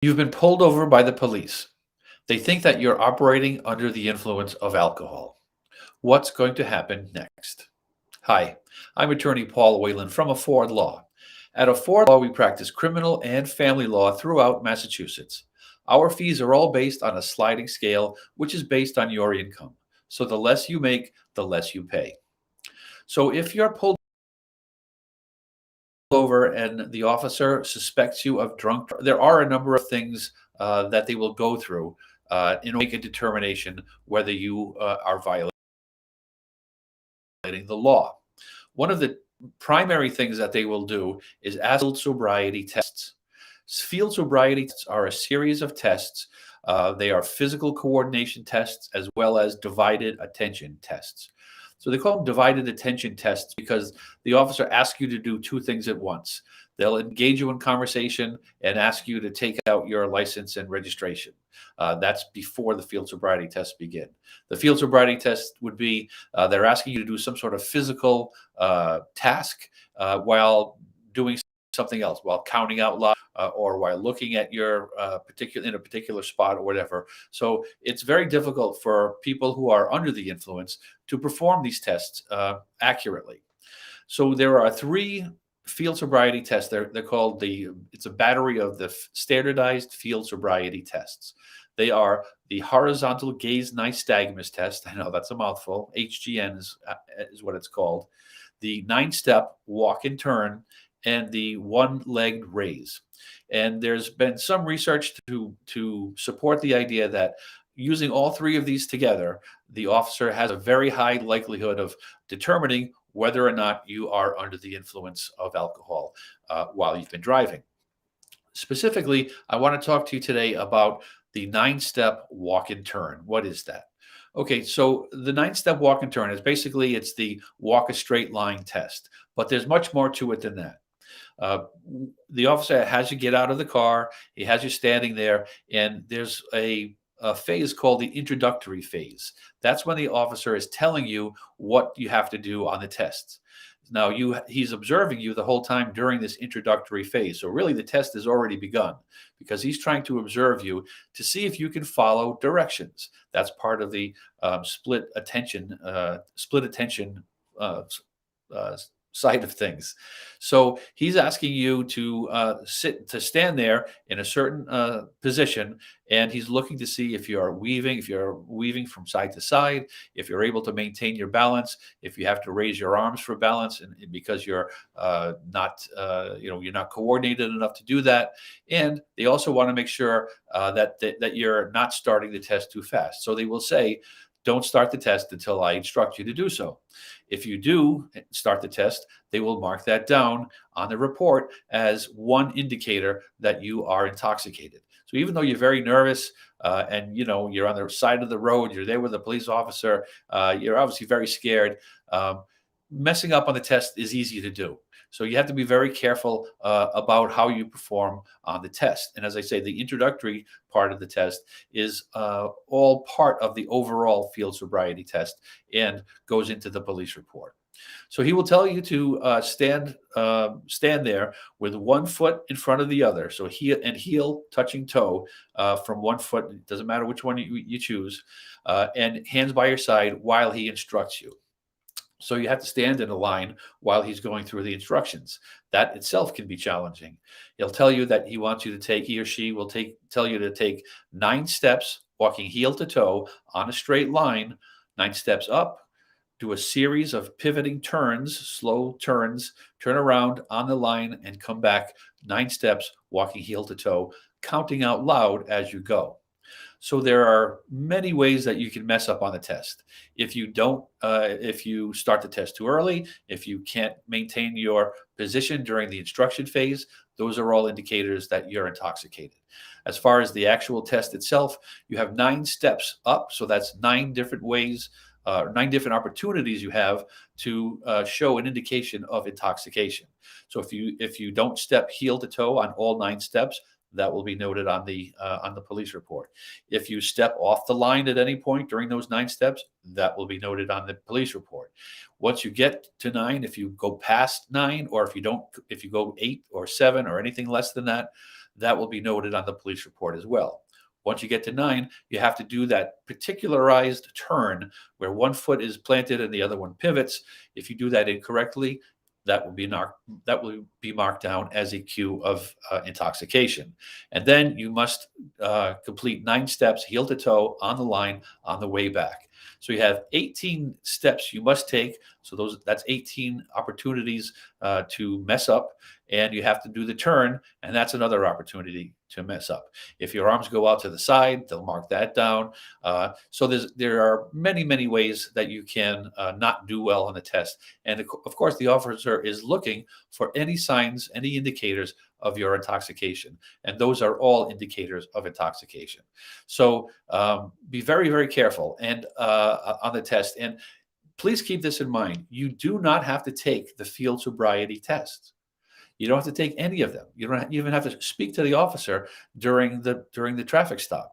You've been pulled over by the police. They think that you're operating under the influence of alcohol. What's going to happen next? Hi, I'm attorney Paul Whalen from Afford Law. At Afford Law, we practice criminal and family law throughout Massachusetts. Our fees are all based on a sliding scale, which is based on your income. So the less you make, the less you pay. So if you're pulled over and the officer suspects you of drunk, there are a number of things that they will go through in order to make a determination whether you are violating the law. One of the primary things that they will do is ask field sobriety tests. Field sobriety tests are a series of tests. They are physical coordination tests as well as divided attention tests. So they call them divided attention tests because the officer asks you to do two things at once. They'll engage you in conversation and ask you to take out your license and registration. That's before the field sobriety tests begin. The field sobriety test would be they're asking you to do some sort of physical task while doing something else, while counting out loud or while looking at your in a particular spot or whatever. So it's very difficult for people who are under the influence to perform these tests accurately. So there are three field sobriety tests. They're called it's a battery of the standardized field sobriety tests. They are the horizontal gaze nystagmus test. I know that's a mouthful. HGN is what it's called. The 9-step walk and turn, and the one-legged raise. And there's been some research to support the idea that using all three of these together, the officer has a very high likelihood of determining whether or not you are under the influence of alcohol while you've been driving. Specifically, I want to talk to you today about the 9-step walk and turn. What is that? Okay, so the 9-step walk and turn is basically it's the walk a straight line test, but there's much more to it than that. Uh, the officer has you get out of the car. He has you standing there, and there's a phase called the introductory phase. That's when the officer is telling you what you have to do on the tests. Now, he's observing you the whole time during this introductory phase. So really, the test has already begun because he's trying to observe you to see if you can follow directions. That's part of the split attention side of things. So he's asking you to stand there in a certain position, and he's looking to see if you're weaving from side to side, if you're able to maintain your balance, if you have to raise your arms for balance, and because you're you're not coordinated enough to do that. And they also want to make sure that you're not starting the test too fast. So they will say, don't start the test until I instruct you to do so. If you do start the test, they will mark that down on the report as one indicator that you are intoxicated. So even though you're very nervous and you're on the side of the road, you're there with a police officer, you're obviously very scared. Messing up on the test is easy to do. So you have to be very careful about how you perform on the test. And as I say, the introductory part of the test is all part of the overall field sobriety test and goes into the police report. So he will tell you to stand there with one foot in front of the other. So heel touching toe from one foot. It doesn't matter which one you choose, and hands by your side while he instructs you. So you have to stand in a line while he's going through the instructions. That itself can be challenging. He'll tell you that he or she will tell you to take 9 steps, walking heel to toe on a straight line, 9 steps up, do a series of pivoting turns, slow turns, turn around on the line and come back 9 steps, walking heel to toe, counting out loud as you go. So there are many ways that you can mess up on the test. If you start the test too early, if you can't maintain your position during the instruction phase, those are all indicators that you're intoxicated. As far as the actual test itself, you have 9 steps up. So that's 9 different ways, 9 different opportunities you have to show an indication of intoxication. So if you don't step heel to toe on all 9 steps, that will be noted on the police report. If you step off the line at any point during those 9 steps, that will be noted on the police report. Once you get to 9, if you go past 9, or if you go 8 or 7 or anything less than that, that will be noted on the police report as well. Once you get to 9, you have to do that particularized turn where one foot is planted and the other one pivots. If you do that incorrectly, that will be marked down as a cue of intoxication. And then you must complete 9 steps, heel to toe, on the line on the way back. So you have 18 steps you must take. So that's 18 opportunities to mess up, and you have to do the turn, and that's another opportunity to mess up. If your arms go out to the side, they'll mark that down. So there are many ways that you can not do well on the test, and of course the officer is looking for any signs, any indicators of your intoxication, and those are all indicators of intoxication. So be very careful and on the test. And please keep this in mind. You do not have to take the field sobriety test. You don't have to take any of them. You don't even have to speak to the officer during the traffic stop.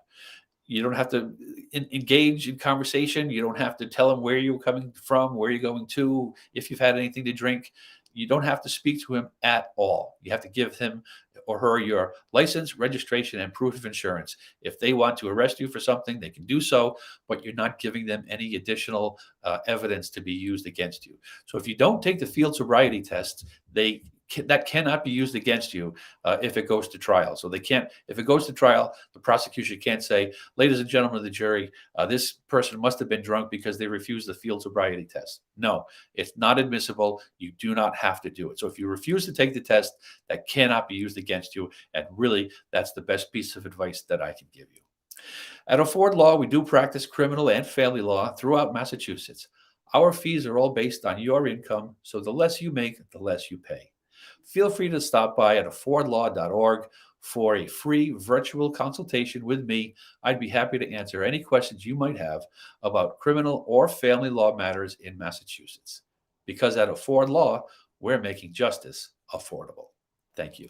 You don't have to engage in conversation. You don't have to tell him where you're coming from, where you're going to, if you've had anything to drink. You don't have to speak to him at all. You have to give him or her your license, registration, and proof of insurance. If they want to arrest you for something, they can do so, but you're not giving them any additional evidence to be used against you. So if you don't take the field sobriety test, that cannot be used against you if it goes to trial. So if it goes to trial, the prosecution can't say, ladies and gentlemen of the jury, this person must have been drunk because they refused the field sobriety test. No, it's not admissible. You do not have to do it. So if you refuse to take the test, that cannot be used against you. And really, that's the best piece of advice that I can give you. At Afford Law, we do practice criminal and family law throughout Massachusetts. Our fees are all based on your income, so the less you make, the less you pay. Feel free to stop by at affordlaw.org for a free virtual consultation with me. I'd be happy to answer any questions you might have about criminal or family law matters in Massachusetts. Because at Afford Law, we're making justice affordable. Thank you.